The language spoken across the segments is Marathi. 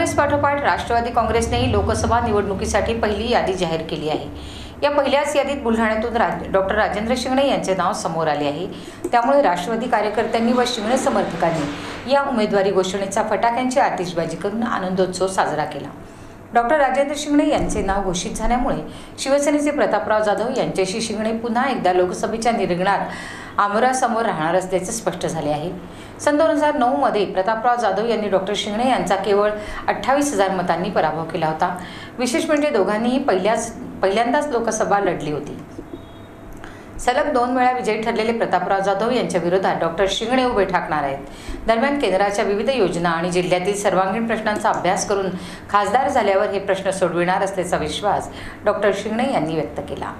काँग्रेस पाठोपाठ राष्ट्रवादी काँग्रेसनेही लोकसभा निवडणुकीसाठी पहिली यादी जाहीर केली आहे। या पहिल्याच यादीत बुलढाण्यातून डॉक्टर राजेंद्र शिंगणे यांचे नाव समोर आले आहे। त्यामुळे राष्ट्रवादी कार्यकर्त्यांनी व शिंगणे समर्थकांनी या उमेदवारी घोषणेचा फटाक्यांची आतिषबाजी करून आनंदोत्सव साजरा केला। डॉक्टर राजेंद्र शिंगणे यांचे नाव घोषित झाल्यामुळे शिवसेनेचे प्रतापराव जाधव यांच्याशी शिंगणे पुन्हा एकदा लोकसभेच्या रिंगणात आमोरासमोर राहणार असल्याचे स्पष्ट झाले आहे। सन 2009 मध्ये प्रतापराव जाधव यांनी डॉक्टर शिंगणे यांचा केवळ 28,000 मतांनी पराभव केला होता। विशेष म्हणजे दोघांनीही पहिल्यांदाच लोकसभा लढली होती। सलग 2 वेळा विजयी ठरलेले प्रतापराव जाधव यांच्या विरोधात डॉक्टर शिंगणे उभे ठाकणार आहेत। दरम्यान केंद्राच्या विविध योजना आणि जिल्ह्यातील सर्वांगीण प्रश्नांचा अभ्यास करून खासदार झाल्यावर हे प्रश्न सोडविणार असल्याचा विश्वास डॉक्टर शिंगणे यांनी व्यक्त केला।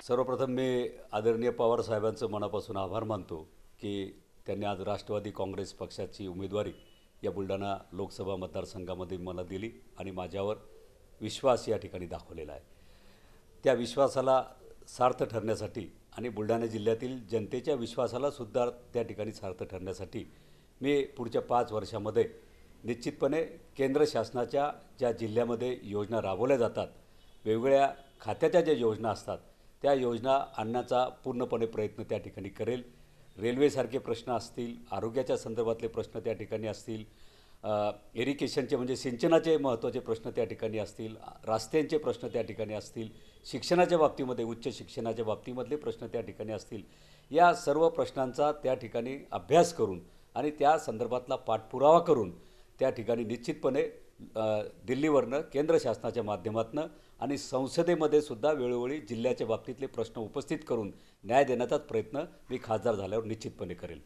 सर्वप्रथम मी आदरणीय पवार साहेबांचं मनापासून आभार मानतो की त्यांनी आज राष्ट्रवादी काँग्रेस पक्षाची उमेदवारी या बुलढाणा लोकसभा मतदारसंघामध्ये मला दिली आणि माझ्यावर विश्वास या ठिकाणी दाखवलेला आहे। त्या विश्वासाला सार्थ ठरण्यासाठी आणि बुलढाणा जिल्ह्यातील जनतेच्या विश्वासाला सुद्धा त्या ठिकाणी सार्थ ठरण्यासाठी मी पुढच्या 5 वर्षामध्ये निश्चितपणे केंद्र शासनाच्या ज्या जिल्ह्यामध्ये योजना राबवल्या जातात, वेगवेगळ्या खात्याच्या ज्या योजना असतात त्या योजना आणण्याचा पूर्णपणे प्रयत्न त्या ठिकाणी करेल। रेल्वेसारखे प्रश्न असतील, आरोग्याच्या संदर्भातले प्रश्न त्या ठिकाणी असतील, इरिगेशनचे म्हणजे सिंचनाचे महत्त्वाचे प्रश्न त्या ठिकाणी असतील, रस्त्यांचे प्रश्न त्या ठिकाणी असतील, शिक्षणाच्या बाबतीमध्ये उच्च शिक्षणाच्या बाबतीमधले प्रश्न त्या ठिकाणी असतील। या सर्व प्रश्नांचा त्या ठिकाणी अभ्यास करून आणि त्या संदर्भातला पाठपुरावा करून त्या ठिकाणी निश्चितपणे दिल्लीवरनं केंद्र शासनाच्या माध्यमातून आणि संसदेमध्ये सुद्धा वेळोवेळी जिल्ह्याच्या बाबतीतले प्रश्न उपस्थित करून न्याय देण्याचा प्रयत्न मी खासदार झाल्यावर निश्चितपणे करेल।